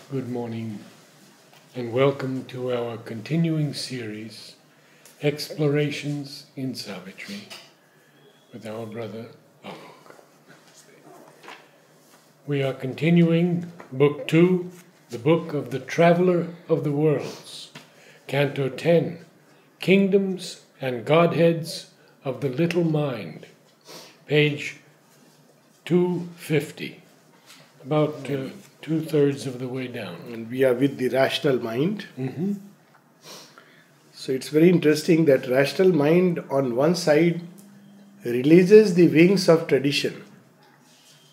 Good morning and welcome to our continuing series, Explorations in Savitri, with our brother Alok. We are continuing Book 2, the Book of the Traveller of the Worlds, Canto 10, Kingdoms and Godheads of the Little Mind, page 250, about two-thirds of the way down. And we are with the rational mind. So it's very interesting that rational mind on one side releases the wings of tradition.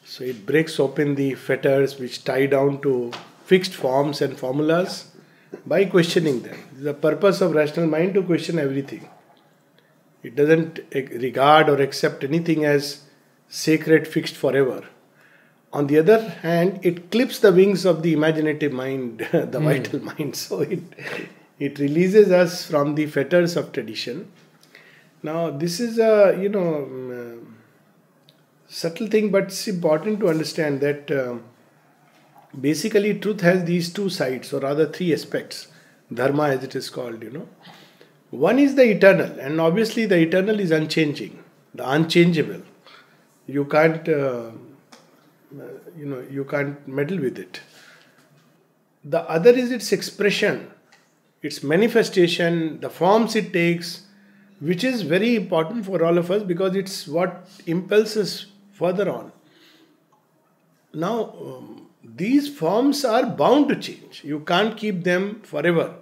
So it breaks open the fetters which tie down to fixed forms and formulas by questioning them. The purpose of rational mind to question everything. It doesn't regard or accept anything as sacred, fixed forever. On the other hand, it clips the wings of the imaginative mind, the vital mind. So it releases us from the fetters of tradition. Now, this is a subtle thing, but it's important to understand that basically truth has these two sides, or rather three aspects. Dharma, as it is called. One is the eternal, and obviously the eternal is unchanging, the unchangeable. You can't. You can't meddle with it. The other is its expression, its manifestation, the forms it takes, which is very important for all of us because it's what impels us further on. Now, these forms are bound to change. You can't keep them forever.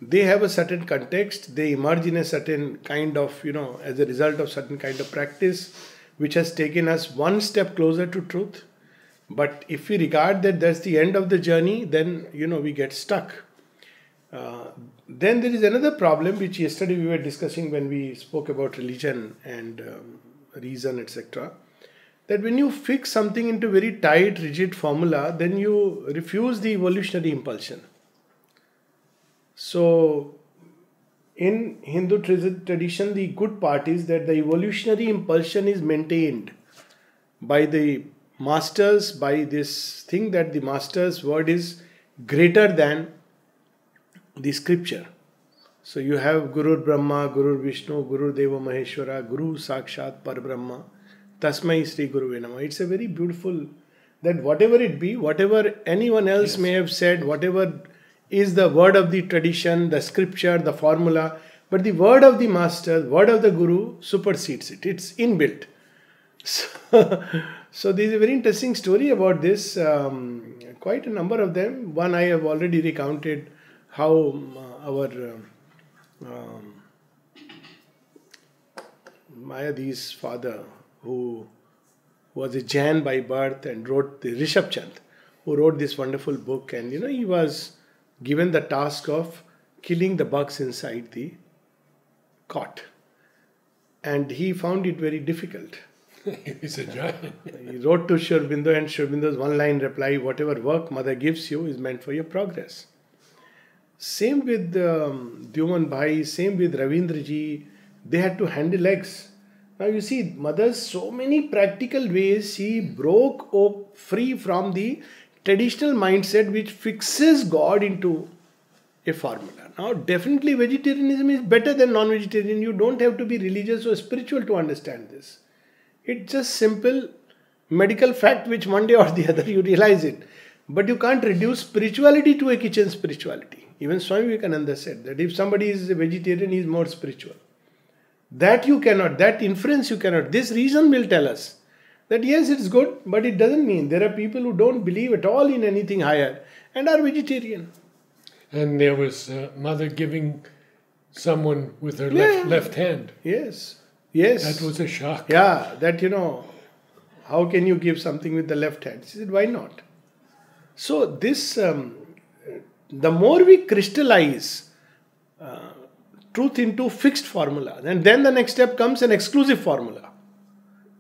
They have a certain context, they emerge in a certain kind of, as a result of certain kind of practice, which has taken us one step closer to truth. But if we regard that that's the end of the journey, then, we get stuck. Then there is another problem which yesterday we were discussing when we spoke about religion and reason, etc. That when you fix something into very tight, rigid formula, then you refuse the evolutionary impulsion. So, in Hindu tradition, the good part is that the evolutionary impulsion is maintained by the masters, by this thing that the master's word is greater than the scripture. So you have Guru Brahma, Guru Vishnu, Guru Deva Maheshwara, Guru Sakshat Parabrahma, Tasmai Sri Guru Nama. It's a very beautiful, that whatever it be, whatever anyone else may have said, whatever is the word of the tradition, the scripture, the formula, but the word of the master, word of the Guru supersedes it. It's inbuilt. So there is a very interesting story about this, quite a number of them. One I have already recounted, how our Mayadi's father, who was a Jain by birth and wrote the Rishabh Chand, who wrote this wonderful book, and he was given the task of killing the bugs inside the cot, and he found it very difficult. He's a giant. He wrote to Sri Aurobindo, and Sri Aurobindo's one-line reply, whatever work mother gives you is meant for your progress. Same with Dyuman Bhai, same with Ravindraji, they had to handle eggs. Now you see, mother's so many practical ways, she broke free from the traditional mindset which fixes God into a formula. Now definitely vegetarianism is better than non-vegetarian. You don't have to be religious or spiritual to understand this. It's just simple medical fact which one day or the other you realize it. But you can't reduce spirituality to a kitchen spirituality. Even Swami Vivekananda said that if somebody is a vegetarian, he is more spiritual. That you cannot, that inference you cannot. This reason will tell us that yes, it's good, but it doesn't mean. There are people who don't believe at all in anything higher and are vegetarian. And there was mother giving someone with her left hand. Yes. That was a shock. Yeah, that how can you give something with the left hand? She said, why not? So this, the more we crystallize truth into fixed formula, and then the next step comes an exclusive formula.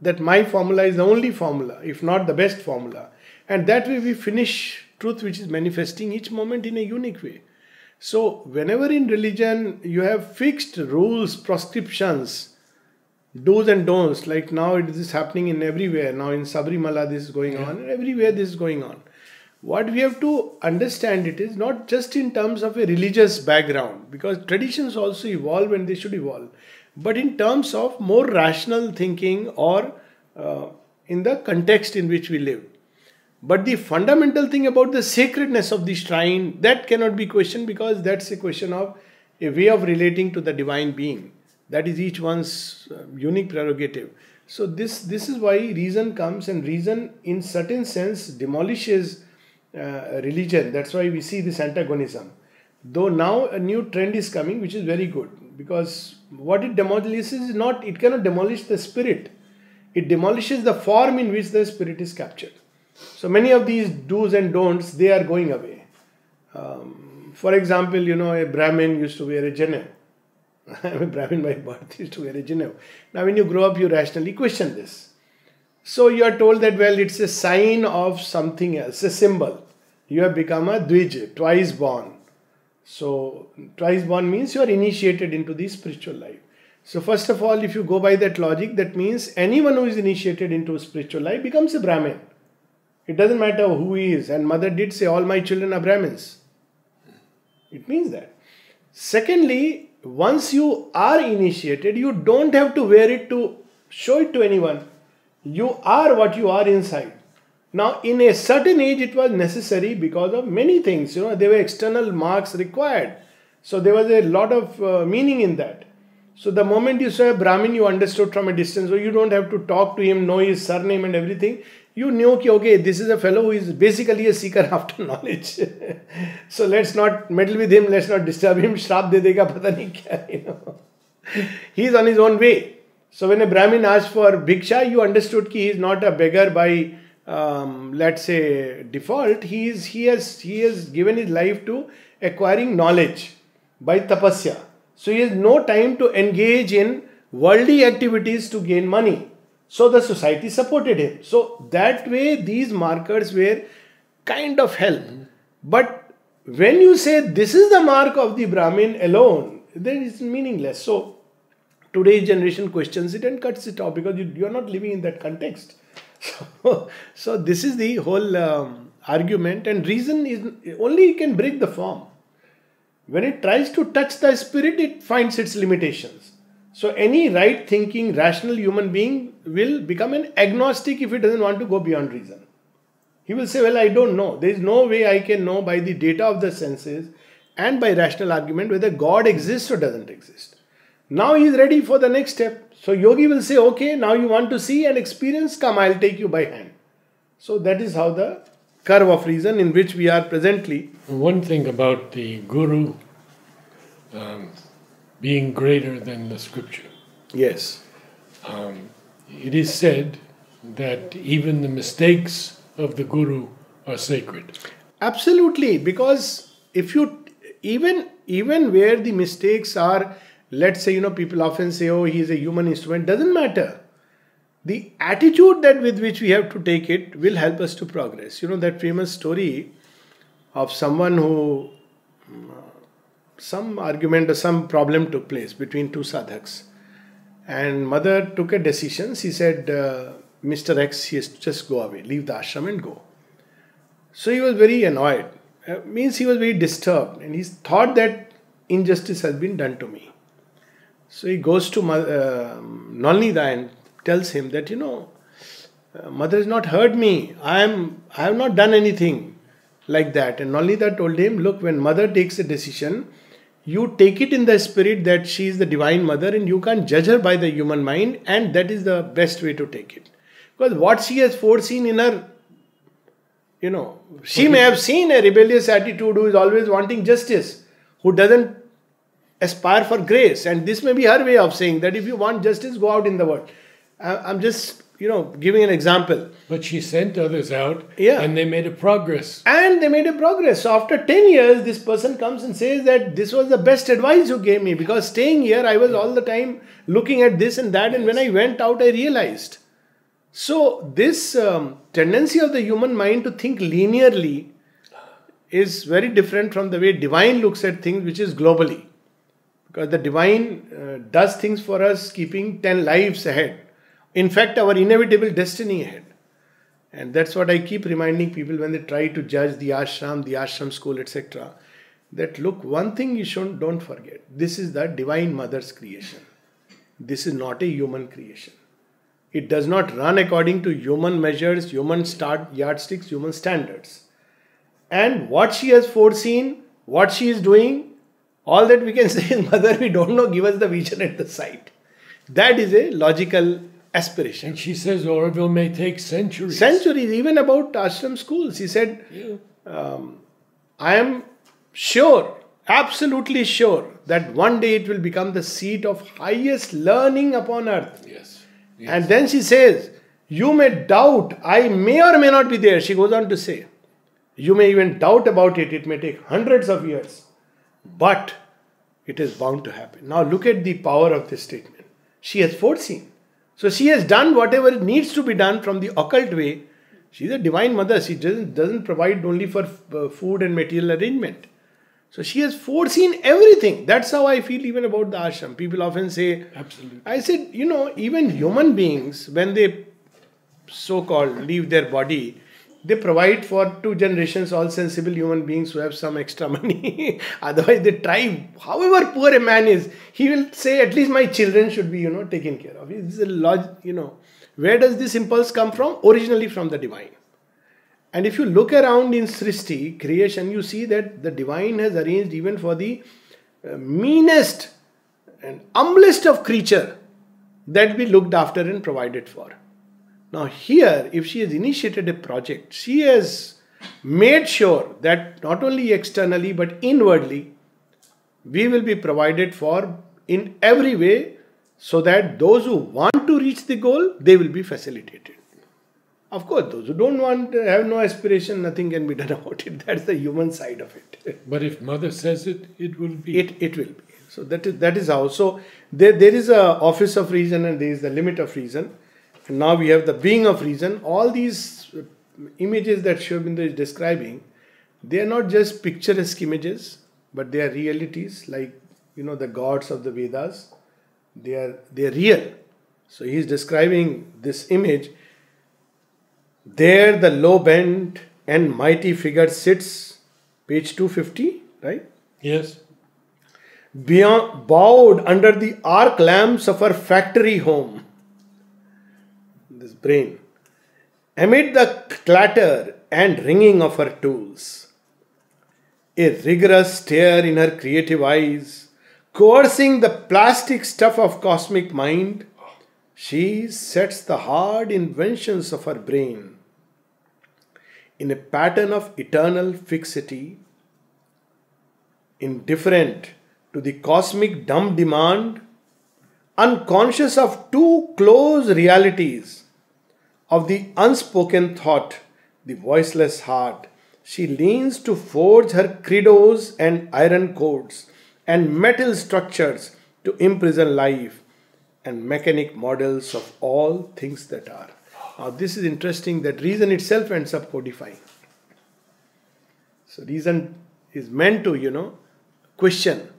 That my formula is the only formula, if not the best formula. And that way we finish truth which is manifesting each moment in a unique way. So whenever in religion you have fixed rules, prescriptions, do's and don'ts, like now it is happening in everywhere. Now in Sabrimala this is going on, and everywhere this is going on. what we have to understand it is not just in terms of a religious background, because traditions also evolve and they should evolve, but in terms of more rational thinking or in the context in which we live. But the fundamental thing about the sacredness of the shrine, that cannot be questioned, because that's a question of a way of relating to the divine being. That is each one's unique prerogative. So this is why reason comes, and reason in certain sense demolishes religion. That's why we see this antagonism. Though now a new trend is coming, which is very good, because what it demolishes is not, it cannot demolish the spirit. It demolishes the form in which the spirit is captured. So many of these do's and don'ts, they are going away. For example, a Brahmin used to wear a Janev. I'm a Brahmin by birth, used to wear a Janev. Now when you grow up, you rationally question this. So you are told that, well, it's a sign of something else, a symbol. You have become a Dvij, twice born. So twice born means you are initiated into the spiritual life. So first of all, if you go by that logic, that means anyone who is initiated into spiritual life becomes a Brahmin. It doesn't matter who he is. And mother did say, all my children are Brahmins. It means that. Secondly, once you are initiated, you don't have to wear it to show it to anyone. You are what you are inside. Now, in a certain age, it was necessary because of many things. There were external marks required. So there was a lot of meaning in that. So the moment you saw a Brahmin, you understood from a distance. So you don't have to talk to him, know his surname and everything. You knew, okay, this is a fellow who is basically a seeker after knowledge. So let's not meddle with him, let's not disturb him. Shrap de dega, pata nahi kya, He is on his own way. So when a Brahmin asked for bhiksha, you understood that he is not a beggar by, let's say, default. He has given his life to acquiring knowledge by tapasya. So he has no time to engage in worldly activities to gain money. So the society supported him. So that way these markers were kind of help. But when you say this is the mark of the Brahmin alone, then it's meaningless. So today's generation questions it and cuts it off, because you are not living in that context. So this is the whole argument, and reason is only can break the form. When it tries to touch the spirit, it finds its limitations. So any right thinking, rational human being will become an agnostic if he doesn't want to go beyond reason. He will say, well, I don't know. There is no way I can know by the data of the senses and by rational argument whether God exists or doesn't exist. Now he is ready for the next step. So yogi will say, okay, now you want to see and experience, come, I'll take you by hand. So that is how the curve of reason in which we are presently. One thing about the Guru being greater than the scripture. Yes. It is said that even the mistakes of the Guru are sacred. Absolutely, because if you, even where the mistakes are, let's say, people often say, oh, he is a human instrument, doesn't matter. The attitude that with which we have to take it will help us to progress. That famous story of someone who, some argument or some problem took place between two sadhaks. And mother took a decision. She said, Mr. X, he has to just go away, leave the ashram and go. So he was very annoyed. Means he was very disturbed. And he thought that injustice has been done to me. So he goes to Nalnida and tells him that, mother has not heard me. I have not done anything like that. And Nalnida told him, look, when mother takes a decision, you take it in the spirit that she is the divine mother and you can't judge her by the human mind, and that is the best way to take it. Because what she has foreseen in her, she may have seen a rebellious attitude who is always wanting justice, who doesn't aspire for grace. And this may be her way of saying that if you want justice, go out in the world. I'm just, giving an example. But she sent others out, yeah, and they made a progress. And they made a progress. So after 10 years, this person comes and says that this was the best advice you gave me, because staying here, I was all the time looking at this and that. And when I went out, I realized. So this tendency of the human mind to think linearly is very different from the way divine looks at things, which is globally. Because the divine does things for us, keeping 10 lives ahead. In fact, our inevitable destiny ahead. And that's what I keep reminding people when they try to judge the ashram school, etc. That look, one thing you don't forget. This is the Divine Mother's creation. This is not a human creation. It does not run according to human measures, human yardsticks, human standards. And what she has foreseen, what she is doing, all that we can say is, Mother, we don't know, give us the vision at the site. That is a logical aspiration. And she says Oroville may take centuries. Centuries, even about ashram schools. She said, I am sure, absolutely sure, that one day it will become the seat of highest learning upon earth. Yes. And then she says, you may doubt, I may or may not be there. She goes on to say, you may even doubt about it. It may take hundreds of years. But it is bound to happen. Now look at the power of this statement. She has foreseen. So she has done whatever needs to be done from the occult way. She is a divine mother. She doesn't provide only for food and material arrangement. So she has foreseen everything. That's how I feel even about the ashram. People often say, absolutely. I said, even human beings, when they so-called leave their body, they provide for 2 generations, all sensible human beings who have some extra money. Otherwise they try, however poor a man is, he will say, at least my children should be, taken care of. It's a where does this impulse come from? Originally from the divine. And if you look around in Srishti, creation, you see that the divine has arranged even for the meanest and humblest of creature that be looked after and provided for. Now here, if she has initiated a project, she has made sure that not only externally but inwardly, we will be provided for in every way, so that those who want to reach the goal, they will be facilitated. Of course, those who don't want, have no aspiration, nothing can be done about it. That's the human side of it. But if Mother says it, it will be. It will be. So that is how. So there is a office of reason and there is the limit of reason. And now we have the being of reason. All these images that Sri Aurobindo is describing, they are not just picturesque images, but they are realities, like the gods of the Vedas. They are real. So he is describing this image. There the low bent and mighty figure sits, page 250, right? Yes. Bowed under the arc lamps of her factory home. This brain. Amid the clatter and ringing of her tools. A rigorous stare in her creative eyes, coercing the plastic stuff of cosmic mind, she sets the hard inventions of her brain in a pattern of eternal fixity, indifferent to the cosmic dumb demand, unconscious of 2 close realities of the unspoken thought, the voiceless heart. She leans to forge her credos and iron codes and metal structures to imprison life and mechanic models of all things that are. Now this is interesting that reason itself ends up codifying. So reason is meant to, question,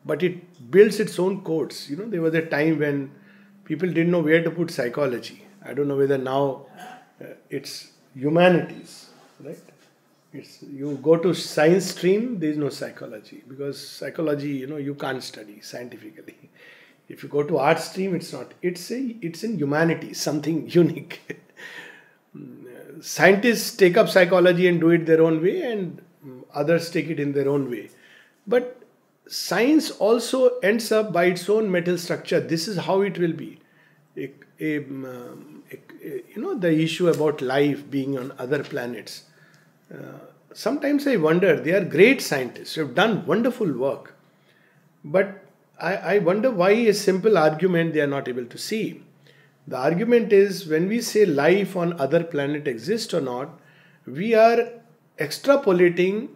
but it builds its own codes. There was a time when people didn't know where to put psychology. I don't know whether now it's humanities, right? You go to science stream, there is no psychology, because psychology, you can't study scientifically. If you go to art stream, it's not. It's in humanities, something unique. Scientists take up psychology and do it their own way, and others take it in their own way. But science also ends up by its own metal structure. This is how it will be. The issue about life being on other planets. Sometimes I wonder, they are great scientists who have done wonderful work. But I wonder why a simple argument they are not able to see. The argument is, when we say life on other planet exists or not, we are extrapolating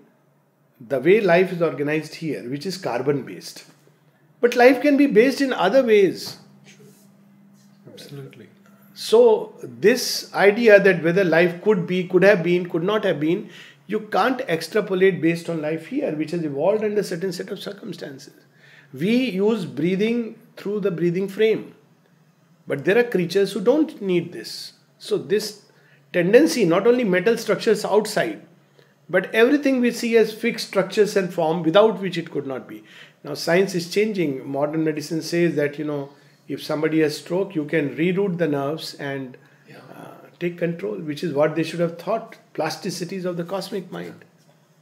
the way life is organized here, which is carbon based. But life can be based in other ways. Absolutely. So this idea that whether life could be, could have been, could not have been, you can't extrapolate based on life here, which has evolved under a certain set of circumstances. We use breathing through the breathing frame. But there are creatures who don't need this. So this tendency, not only metal structures outside, but everything we see as fixed structures and form without which it could not be. Now science is changing. Modern medicine says that, if somebody has stroke, you can reroute the nerves and take control, which is what they should have thought. Plasticities of the cosmic mind.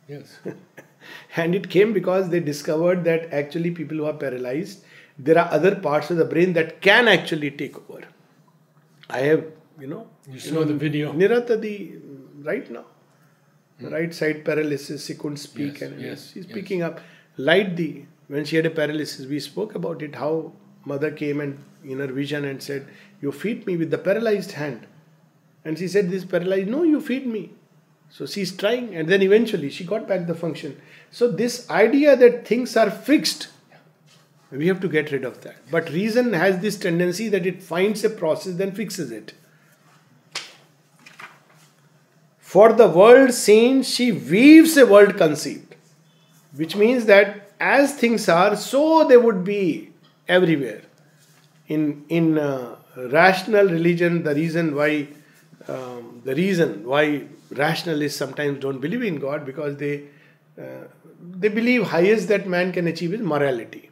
Yes. And it came because they discovered that actually people who are paralyzed, there are other parts of the brain that can actually take over. I have, You saw the video. Niratadi, right now. Right side paralysis, she couldn't speak, Yes, and yes, she's yes. picking up. When she had a paralysis, we spoke about it, how mother came and in her vision and said, "You feed me with the paralyzed hand." And she said, "This paralyzed, no, you feed me." So she's trying, and then eventually she got back the function. So this idea that things are fixed, we have to get rid of that. But reason has this tendency that it finds a process, then fixes it. For the world seen, she weaves a world conceived. Which means that as things are, so they would be everywhere. In rational religion, the reason why rationalists sometimes don't believe in God, because they believe highest that man can achieve is morality.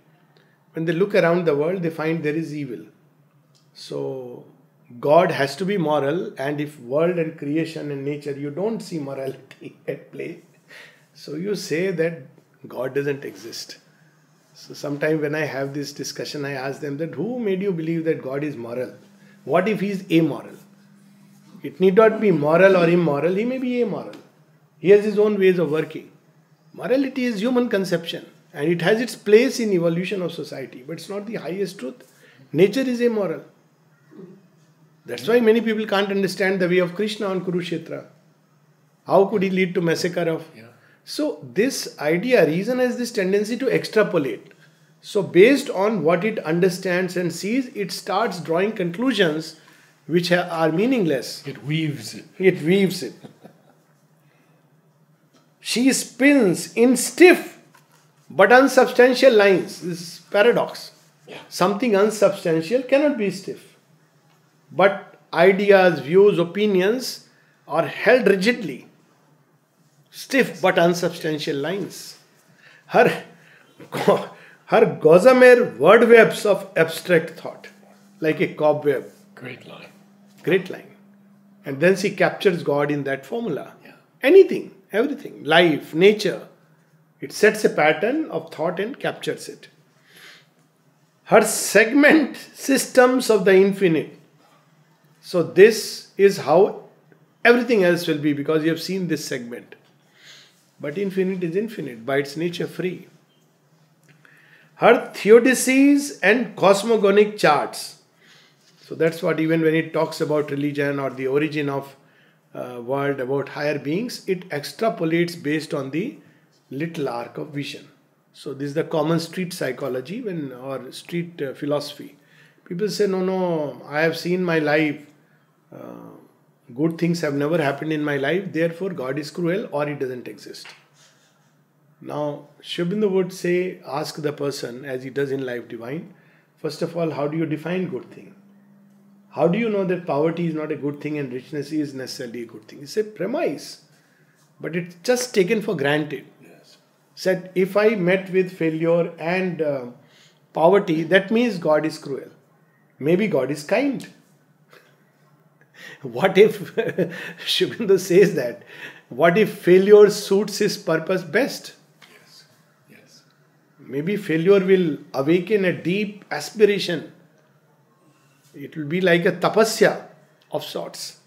When they look around the world, they find there is evil. So God has to be moral, and if world and creation and nature you don't see morality at play, so you say that God doesn't exist. So sometime when I have this discussion, I ask them that who made you believe that God is moral? What if he is amoral? It need not be moral or immoral, he may be amoral. He has his own ways of working. Morality is human conception, and it has its place in evolution of society, but it's not the highest truth. Nature is amoral. That's why many people can't understand the way of Krishna on Kurukshetra. How could he lead to massacre of... Yeah. So this idea, reason has this tendency to extrapolate. So based on what it understands and sees, it starts drawing conclusions which are meaningless. It weaves it. It weaves it. She spins in stiff but unsubstantial lines. This is paradox. Yeah. Something unsubstantial cannot be stiff. But ideas, views, opinions are held rigidly. Stiff but unsubstantial lines. Her gossamer word webs of abstract thought, like a cobweb. Great line. Great line. And then she captures God in that formula. Yeah. Anything, everything, life, nature. It sets a pattern of thought and captures it. Her segment systems of the infinite. So this is how everything else will be, because you have seen this segment. But infinite is infinite, by its nature free. Her theodicies and cosmogonic charts. So that's what, even when it talks about religion or the origin of world, about higher beings, it extrapolates based on the little arc of vision. So this is the common street psychology or street philosophy. People say, no, I have seen my life. Good things have never happened in my life, therefore God is cruel or it doesn't exist. Now, Sri Aurobindo would say, ask the person, as he does in Life Divine, first of all, how do you define good thing? How do you know that poverty is not a good thing and richness is necessarily a good thing? It's a premise, but it's just taken for granted. Yes. Said, if I met with failure and poverty, that means God is cruel. Maybe God is kind. What if, Sri Aurobindo says that, what if failure suits his purpose best? Yes. Yes. Maybe failure will awaken a deep aspiration. It will be like a tapasya of sorts.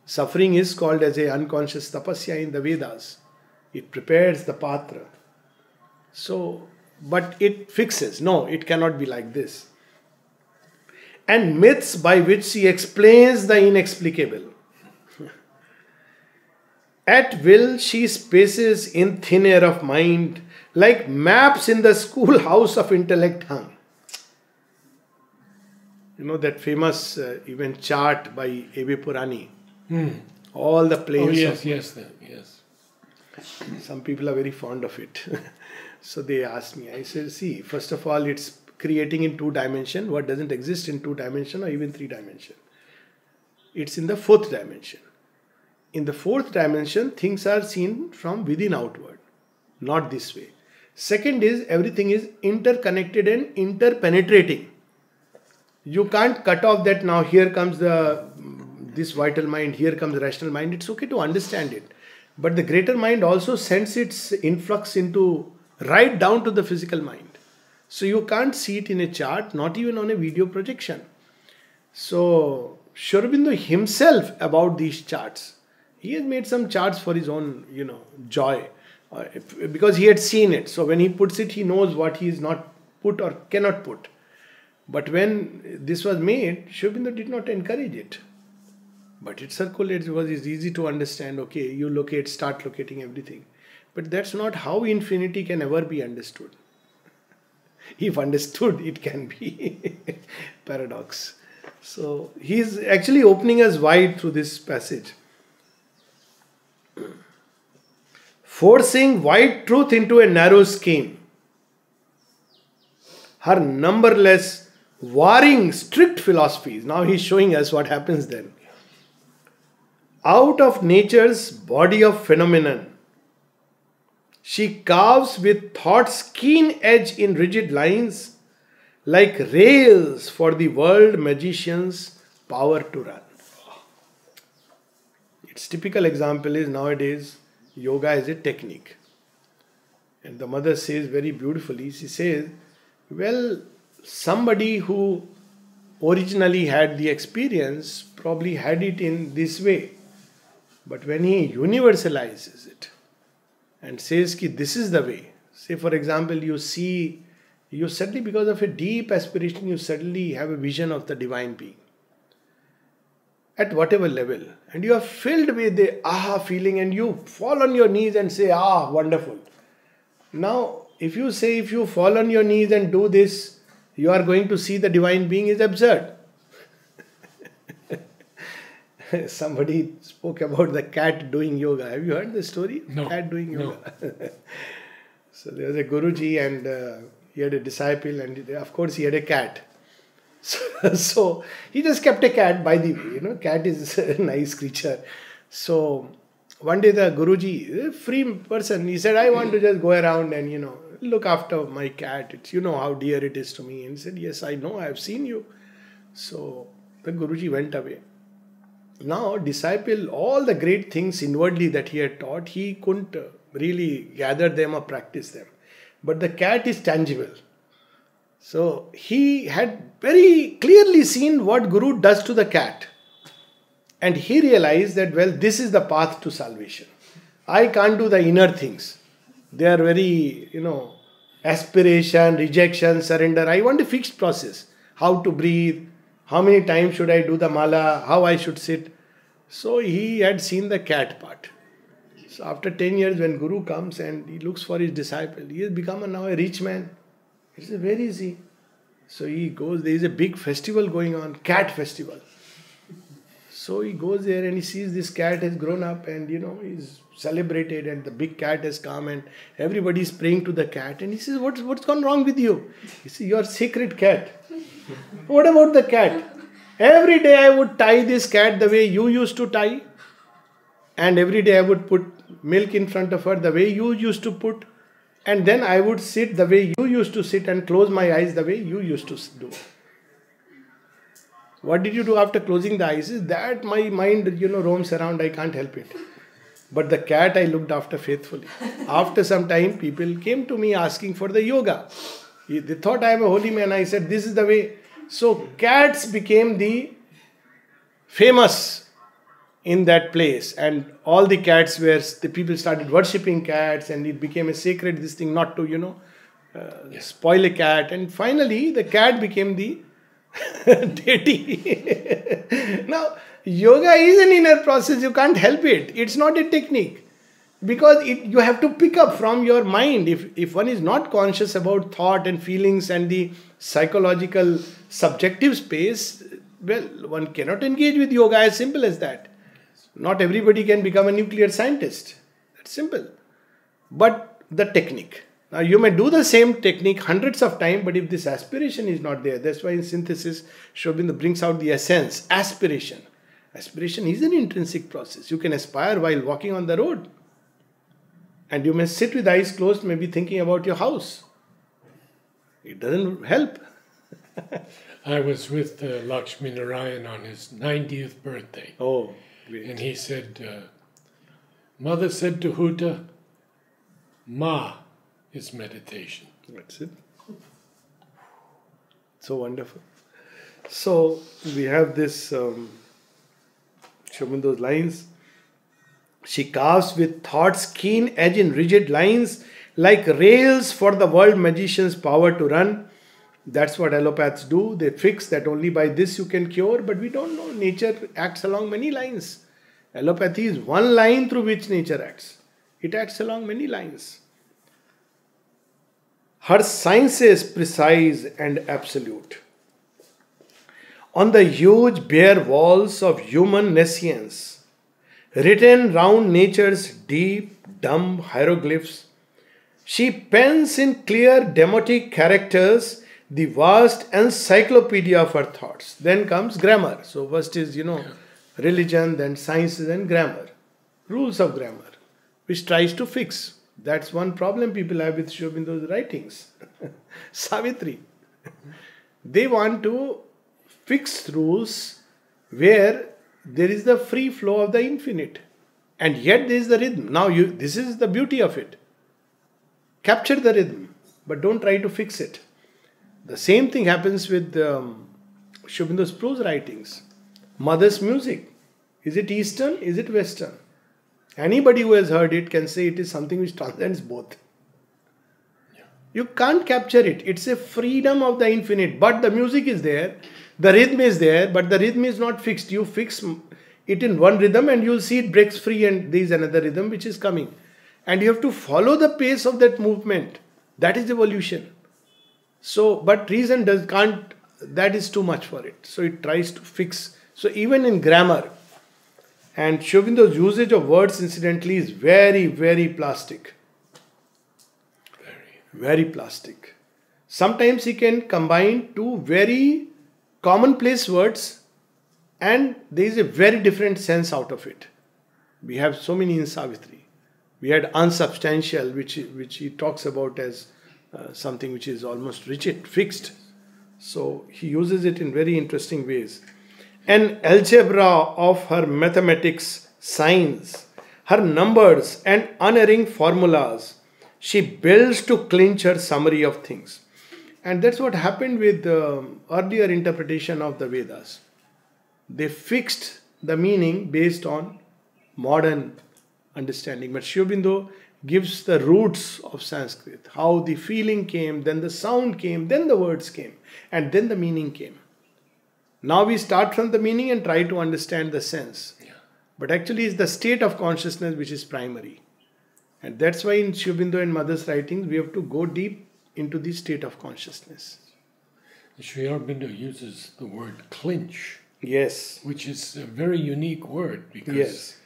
Suffering is called as a unconscious tapasya in the Vedas. It prepares the patra. So, but it fixes. No, it cannot be like this. And myths by which she explains the inexplicable. At will she spaces in thin air of mind, like maps in the schoolhouse of intellect hung. You know that famous even chart by A.B. Purani. All the planes. Oh yes, of, yes. Some people are very fond of it. So they asked me, I said, see, first of all, it's creating in 2 dimensions what doesn't exist in 2 dimensions or even 3 dimensions. It's in the 4th dimension. in the fourth dimension, things are seen from within outward, not this way. Second is, everything is interconnected and interpenetrating. You can't cut off that now here comes this vital mind, here comes the rational mind. It's okay to understand it. But the greater mind also sends its influx into right down to the physical mind. So you can't see it in a chart, not even on a video projection. So Sri Aurobindo himself about these charts, he has made some charts for his own, joy, because he had seen it. So when he puts it, he knows what he is not put or cannot put. But when this was made, Sri Aurobindo did not encourage it. But it circulates because it's easy to understand. Okay, you locate, start locating everything. But that's not how infinity can ever be understood. If understood, it can be paradox. So he's actually opening us wide through this passage. Forcing wide truth into a narrow scheme. Her numberless, warring, strict philosophies. Now he's showing us what happens then. Out of nature's body of phenomenon, she carves with thought's keen edge in rigid lines, like rails for the world magician's power to run. Its typical example is nowadays yoga is a technique. And the mother says very beautifully, she says, well, somebody who originally had the experience probably had it in this way. But when he universalizes it and says that this is the way, say for example, you suddenly, because of a deep aspiration, you suddenly have a vision of the divine being at whatever level, and you are filled with the aha feeling and you fall on your knees and say, ah, wonderful. Now, if you say if you fall on your knees and do this, you are going to see the divine being is absurd. Somebody spoke about the cat doing yoga. Have you heard the story? No. Cat doing yoga. No. So there was a Guruji and he had a disciple, and of course he had a cat. So he just kept a cat, by the way. Cat is a nice creature. So one day the Guruji, a free person, he said, I want to just go around and, look after my cat. It's, how dear it is to me. And he said, yes, I know, I have seen you. So the Guruji went away. Now, disciple, all the great things inwardly that he had taught, he couldn't really gather them or practice them. But the cat is tangible. So he had very clearly seen what Guru does to the cat. And he realized that, well, this is the path to salvation. I can't do the inner things. They are very, aspiration, rejection, surrender. I want a fixed process. How to breathe. How many times should I do the mala? How I should sit? So he had seen the cat part. So after 10 years when Guru comes and he looks for his disciple, he has become now a rich man. He says, where is he? So he goes, there is a big festival going on, cat festival. So he goes there and he sees this cat has grown up and he's celebrated and the big cat has come and everybody is praying to the cat. And he says, what's gone wrong with you? He says, you are sacred cat. What about the cat? Every day I would tie this cat the way you used to tie. And every day I would put milk in front of her the way you used to put. And then I would sit the way you used to sit and close my eyes the way you used to do. What did you do after closing the eyes? Is that my mind, roams around, I can't help it. But the cat I looked after faithfully. After some time, people came to me asking for the yoga. They thought I am a holy man. I said, this is the way. So cats became the famous in that place. And all the cats were, the people started worshipping cats and it became a sacred this thing not to, spoil a cat. And finally, the cat became the deity. Now, yoga is an inner process. You can't help it. It's not a technique. Because you have to pick up from your mind. If one is not conscious about thought and feelings and the psychological subjective space, well, one cannot engage with yoga, as simple as that. Not everybody can become a nuclear scientist. That's simple. But the technique. Now you may do the same technique hundreds of times, but if this aspiration is not there, that's why in synthesis, Sri Aurobindo brings out the essence, aspiration. Aspiration is an intrinsic process. You can aspire while walking on the road. And you may sit with eyes closed, maybe thinking about your house. It doesn't help. I was with Lakshmi Narayan on his 90th birthday. Oh, great. And he said, Mother said to Huta, Ma is meditation. That's it. So wonderful. So we have this, show me those lines. She carves with thought's keen edge in rigid lines, like rails for the world magician's power to run. That's what allopaths do. They fix that only by this you can cure, but we don't know. Nature acts along many lines. Allopathy is one line through which nature acts. It acts along many lines. Her science is precise and absolute. On the huge bare walls of human nescience, written round nature's deep, dumb hieroglyphs, she pens in clear demotic characters the vast encyclopedia of her thoughts. Then comes grammar. So first is, religion, then sciences and grammar. Rules of grammar, which tries to fix. That's one problem people have with Sri Aurobindo's writings. Savitri. They want to fix rules where there is the free flow of the infinite. And yet there is the rhythm. Now this is the beauty of it. Capture the rhythm, but don't try to fix it. The same thing happens with Sri Aurobindo's prose writings. Mother's music. Is it Eastern? Is it Western? Anybody who has heard it can say it is something which transcends both. Yeah. You can't capture it. It's a freedom of the infinite. But the music is there. The rhythm is there. But the rhythm is not fixed. You fix it in one rhythm and you'll see it breaks free and there is another rhythm which is coming. And you have to follow the pace of that movement. That is evolution. So, but reason can't, that is too much for it. So it tries to fix. So even in grammar, and Sri Aurobindo's usage of words incidentally is very, very plastic. Very plastic. Sometimes he can combine two very commonplace words and there is a very different sense out of it. We have so many in Savitri. We had unsubstantial, which he talks about as something which is almost rigid, fixed. So he uses it in very interesting ways. An algebra of her mathematics, signs, her numbers and unerring formulas, she builds to clinch her summary of things. And that's what happened with the earlier interpretation of the Vedas. They fixed the meaning based on modern understanding. But Sri Aurobindo gives the roots of Sanskrit, how the feeling came, then the sound came, then the words came, and then the meaning came. Now we start from the meaning and try to understand the sense. Yeah. But actually it's the state of consciousness which is primary. And that's why in Sri Aurobindo and Mother's writings we have to go deep into the state of consciousness. Sri Aurobindo uses the word clinch. Yes. Which is a very unique word because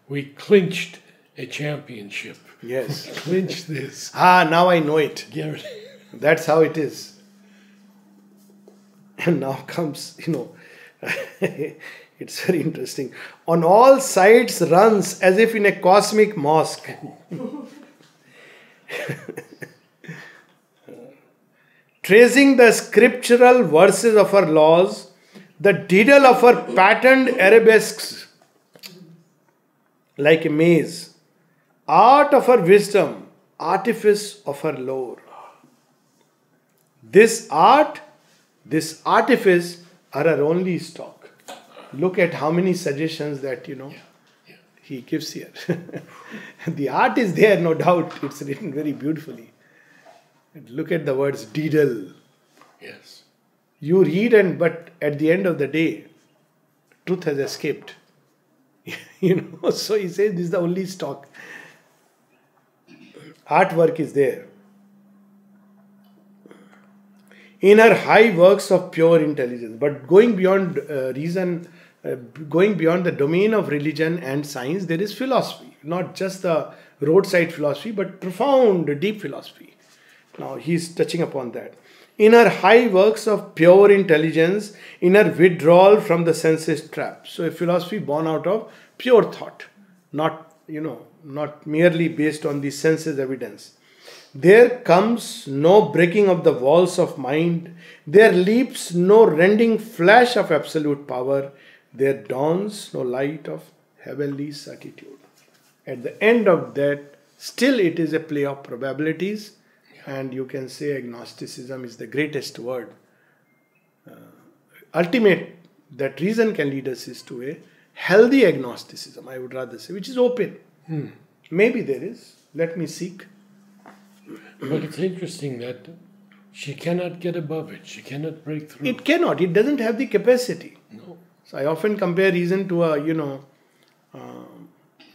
we clinched a championship. Yes. We clinched this. Now I know it. Garrett. That's how it is. And now comes, it's very interesting. On all sides runs as if in a cosmic mosque. Tracing the scriptural verses of her laws, the diddle of her patterned arabesques, like a maze, art of her wisdom, artifice of her lore. This art, this artifice are her only stock. Look at how many suggestions that, he gives here. The art is there, no doubt. It's written very beautifully. And look at the words diddle. Yes. You read but at the end of the day, truth has escaped. So he says this is the only stock. Artwork is there. In her high works of pure intelligence, but going beyond reason, going beyond the domain of religion and science, there is philosophy. Not just the roadside philosophy, but profound, deep philosophy. Now he is touching upon that. in her high works of pure intelligence, in her withdrawal from the senses trap. So a philosophy born out of pure thought, not, not merely based on the senses evidence. There comes no breaking of the walls of mind. There leaps no rending flash of absolute power. There dawns no light of heavenly certitude. At the end of that, still it is a play of probabilities, and you can say agnosticism is the greatest word. Ultimate, that reason can lead us is to a healthy agnosticism, I would rather say, which is open. Maybe there is. Let me seek. But it's interesting that she cannot get above it. She cannot break through. It cannot. It doesn't have the capacity. No. So I often compare reason to a,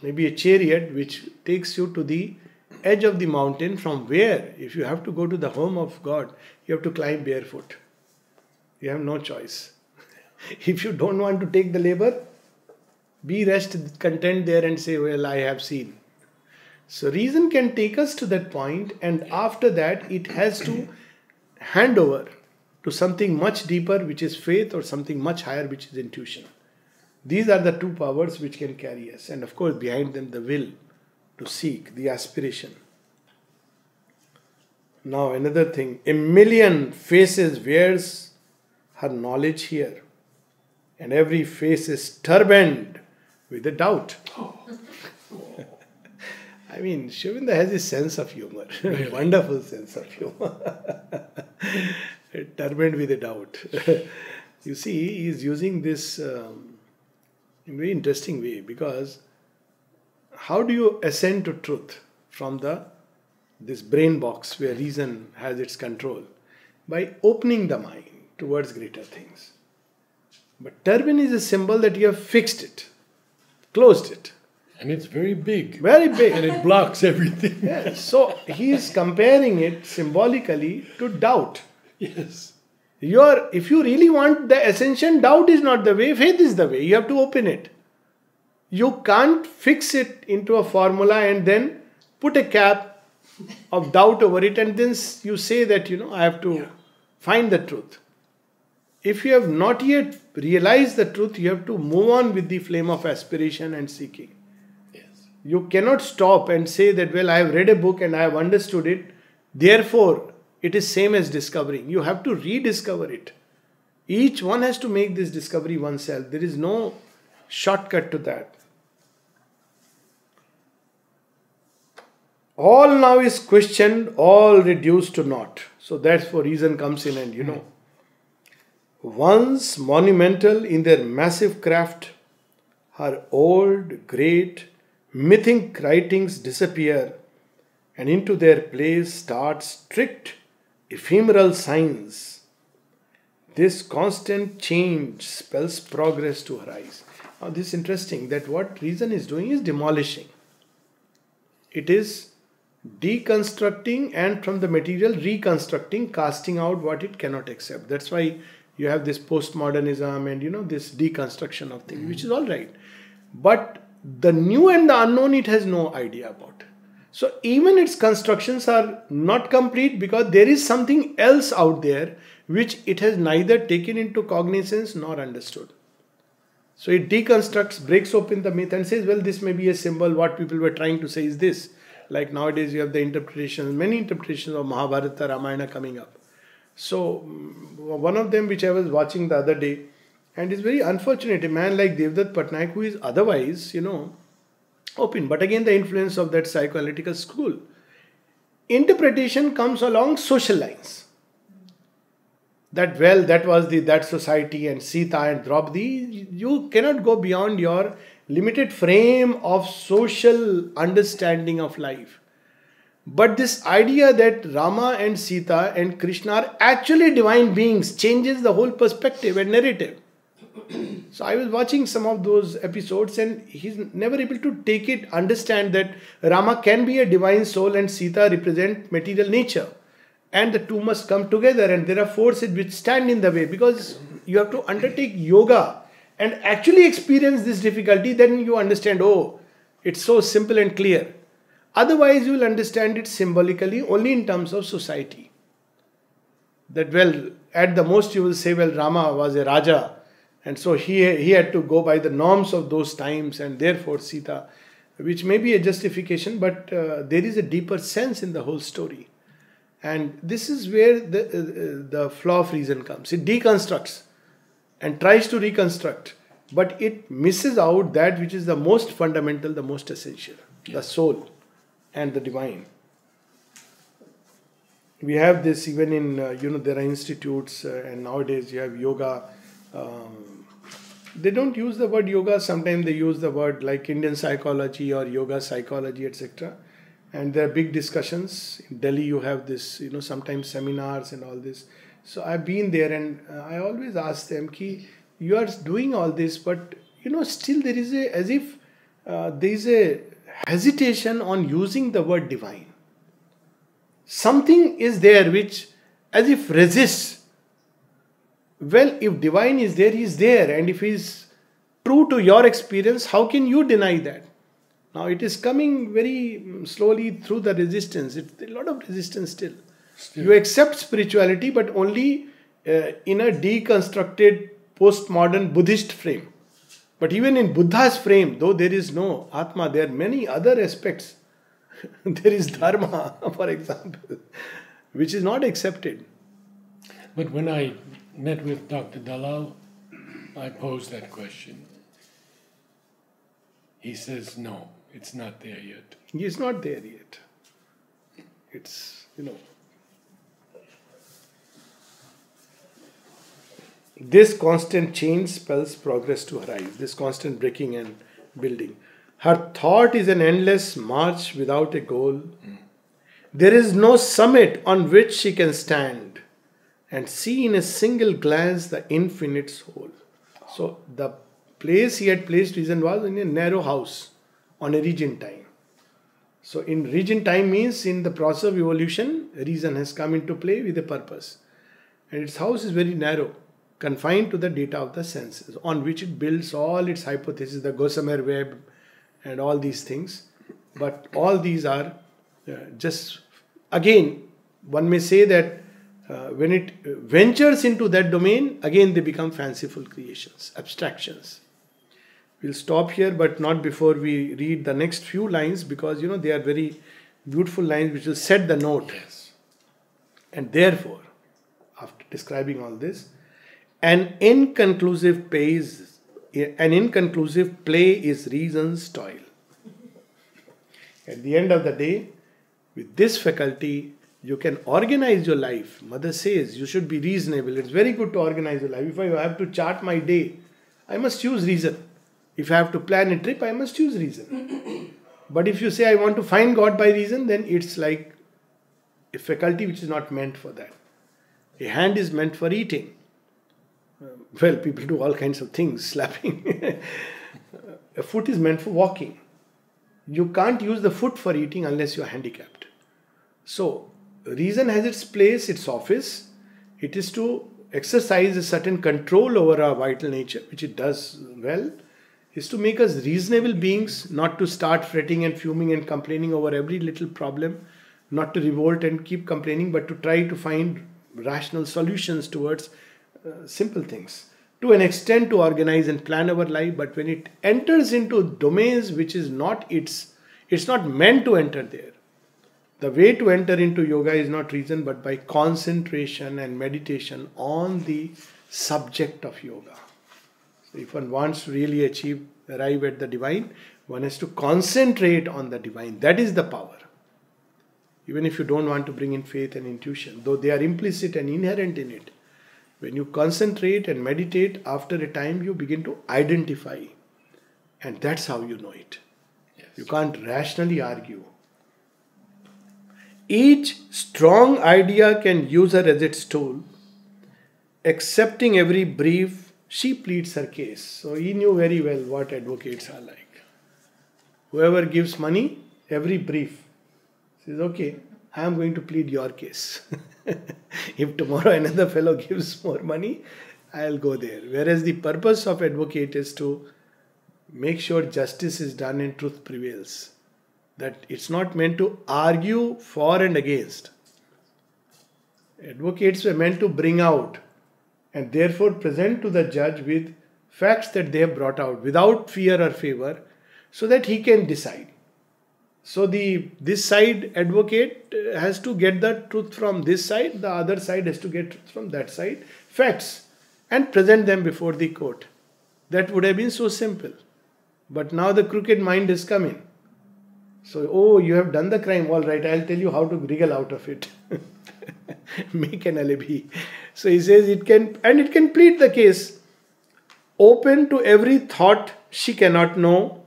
maybe a chariot which takes you to the edge of the mountain, from where, if you have to go to the home of God, you have to climb barefoot. You have no choice. If you don't want to take the labor, be rest content there and say, well, I have seen. So reason can take us to that point, and after that it has to hand over to something much deeper, which is faith, or something much higher, which is intuition. These are the two powers which can carry us, and of course behind them the will to seek, the aspiration. Now another thing, a million faces wears her knowledge here, and every face is turbaned with a doubt. I mean, Shivinda has a sense of humor, Really? wonderful sense of humor, turbaned with a doubt. You see, he is using this in a very interesting way, because how do you ascend to truth from this brain box where reason has its control? By opening the mind towards greater things. But turban is a symbol that you have fixed it, closed it. And it's very big. Very big. And it blocks everything. Yes. So he is comparing it symbolically to doubt. Yes. If you really want the ascension, doubt is not the way, faith is the way. You have to open it. You can't fix it into a formula and then put a cap of doubt over it, and then you say that, I have to find the truth. If you have not yet realized the truth, you have to move on with the flame of aspiration and seeking. You cannot stop and say that, well, I have read a book and I have understood it, therefore it is same as discovering. You have to rediscover it. Each one has to make this discovery oneself. There is no shortcut to that. All now is questioned, all reduced to naught. So that's where reason comes in, and once monumental in their massive craft, her old, great, mythic writings disappear, and into their place start strict, ephemeral signs. This constant change spells progress to her eyes. Now this is interesting, that what reason is doing is demolishing. It is deconstructing, and from the material reconstructing, casting out what it cannot accept. That's why you have this postmodernism and this deconstruction of things, which is all right. But the new and the unknown, it has no idea about. So even its constructions are not complete, because there is something else out there which it has neither taken into cognizance nor understood. So it deconstructs, breaks open the myth and says, well, this may be a symbol. What people were trying to say is this. Like nowadays you have the interpretations, many interpretations of Mahabharata, Ramayana coming up. So one of them which I was watching the other day, and it's very unfortunate, a man like Devdutt Patnaik, who is otherwise, open, but again the influence of that psychoanalytical school. Interpretation comes along social lines. That, well, that was that society and Sita and Draupadi. You cannot go beyond your limited frame of social understanding of life. But this idea that Rama and Sita and Krishna are actually divine beings changes the whole perspective and narrative. So I was watching some of those episodes, and he's never able to take it, understand that Rama can be a divine soul and Sita represent material nature. And the two must come together, and there are forces which stand in the way, because you have to undertake yoga and actually experience this difficulty. Then you understand, oh, it's so simple and clear. Otherwise you will understand it symbolically only in terms of society. That, well, at the most you will say, well, Rama was a Raja, and so he had to go by the norms of those times, and therefore Sita, which may be a justification, but there is a deeper sense in the whole story. And this is where the flaw of reason comes. It deconstructs and tries to reconstruct, but it misses out that which is the most fundamental, the most essential, the soul and the divine. We have this even in, there are institutes, and nowadays you have yoga. They don't use the word yoga, sometimes they use the word like Indian psychology or yoga psychology, etc. And there are big discussions. In Delhi you have this, sometimes seminars and all this. So I've been there, and I always ask them, Ki, you are doing all this, but still there is there is a hesitation on using the word divine. Something is there which as if resists. Well, if divine is there, he is there, and if he is true to your experience, how can you deny that? Now it is coming very slowly through the resistance. It's a lot of resistance still. You accept spirituality, but only in a deconstructed postmodern Buddhist frame. But even in Buddha's frame, though there is no Atma, there are many other aspects. There is Dharma, for example, which is not accepted. But when I met with Dr. Dalal, I posed that question. He says, no, it's not there yet. It's not there yet. It's, This constant change spells progress to her eyes, this constant breaking and building. Her thought is an endless march without a goal. There is no summit on which she can stand and see in a single glance the infinite soul. So the place he had placed reason was in a narrow house on a region time. So in region time means in the process of evolution, reason has come into play with a purpose. And its house is very narrow, confined to the data of the senses, on which it builds all its hypotheses, the gossamer web and all these things. But all these are just, again, one may say that when it ventures into that domain, again they become fanciful creations, abstractions. We'll stop here, but not before we read the next few lines, because they are very beautiful lines which will set the note. Yes. And therefore, after describing all this, an inconclusive play is reason's toil. At the end of the day, with this faculty, you can organize your life. Mother says you should be reasonable. It's very good to organize your life. If I have to chart my day, I must use reason. If I have to plan a trip, I must use reason. But if you say I want to find God by reason, then it's like a faculty which is not meant for that. A hand is meant for eating. Well, people do all kinds of things, slapping. A foot is meant for walking. You can't use the foot for eating unless you're handicapped. So, reason has its place, its office. It is to exercise a certain control over our vital nature, which it does well. Is to make us reasonable beings, not to start fretting and fuming and complaining over every little problem, not to revolt and keep complaining, but to try to find rational solutions towards simple things. To an extent, to organize and plan our life, but when it enters into domains which is not it's not meant to enter there. The way to enter into yoga is not reason, but by concentration and meditation on the subject of yoga. So if one wants to really arrive at the divine, one has to concentrate on the divine. That is the power. Even if you don't want to bring in faith and intuition, though they are implicit and inherent in it. When you concentrate and meditate, after a time you begin to identify. And that's how you know it. Yes. You can't rationally argue. Each strong idea can use her as its tool. Accepting every brief, she pleads her case. So he knew very well what advocates are like. Whoever gives money, every brief, says, okay, I am going to plead your case. If tomorrow another fellow gives more money, I'll go there. Whereas the purpose of advocate is to make sure justice is done and truth prevails. That it's not meant to argue for and against. Advocates were meant to bring out and therefore present to the judge with facts that they have brought out without fear or favor so that he can decide. So this side advocate has to get the truth from this side, the other side has to get truth from that side, facts, and present them before the court. That would have been so simple. But now the crooked mind is coming. So, oh, you have done the crime, all right, I'll tell you how to wriggle out of it. Make an alibi. So he says it can plead the case. Open to every thought she cannot know.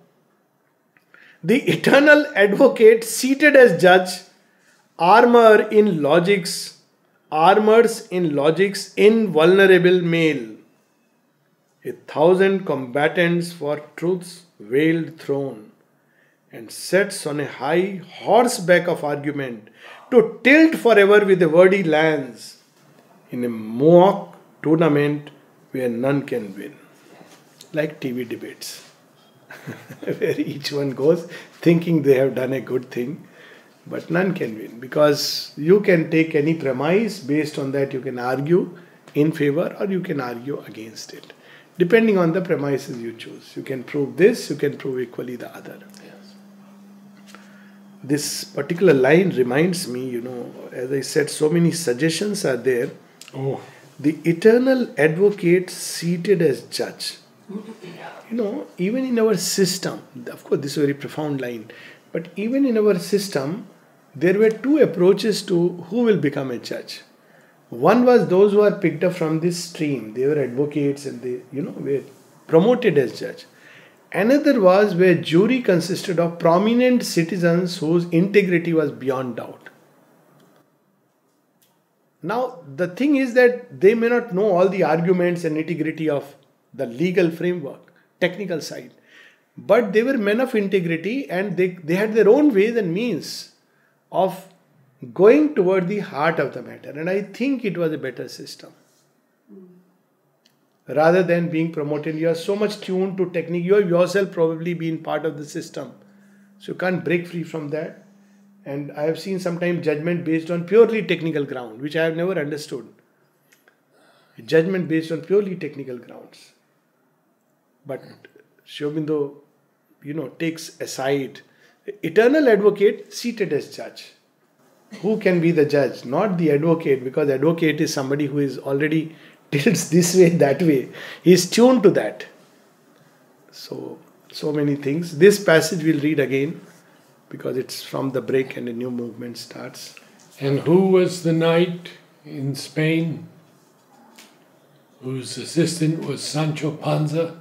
The eternal advocate seated as judge, armors in logic's invulnerable mail. 1,000 combatants for truth's veiled throne, and sets on a high horseback of argument to tilt forever with a wordy lance in a mock tournament where none can win. Like TV debates, where each one goes thinking they have done a good thing, but none can win, because you can take any premise, based on that you can argue in favor or you can argue against it, depending on the premises you choose. You can prove this, you can prove equally the other. This particular line reminds me, as I said, so many suggestions are there. Oh. The eternal advocate seated as judge. Even in our system, of course this is a very profound line, but even in our system, there were two approaches to who will become a judge. One was those who are picked up from this stream. They were advocates and they, were promoted as judge. Another was where jury consisted of prominent citizens whose integrity was beyond doubt. Now, the thing is that they may not know all the arguments and nitty-gritty of the legal framework, technical side. But they were men of integrity, and they had their own ways and means of going toward the heart of the matter. And I think it was a better system. Rather than being promoted, you are so much tuned to technique. You have yourself probably been part of the system. So you can't break free from that. And I have seen sometimes judgment based on purely technical ground, which I have never understood. Judgment based on purely technical grounds. But Sri Aurobindo, takes aside eternal advocate seated as judge. Who can be the judge? Not the advocate, because advocate is somebody who is already tilts this way, that way. He is tuned to that. So many things. This passage we'll read again, because it's from the break and a new movement starts. And who was the knight in Spain whose assistant was Sancho Panza?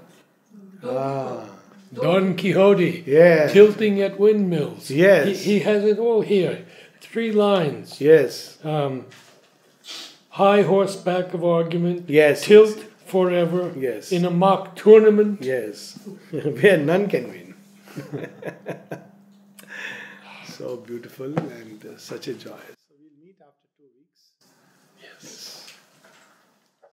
Don Quixote, yes. Tilting at windmills. Yes. He has it all here. 3 lines. Yes. High horseback of argument. Yes. Tilt forever. Yes. In a mock tournament. Yes. Where none can win. So beautiful and such a joy.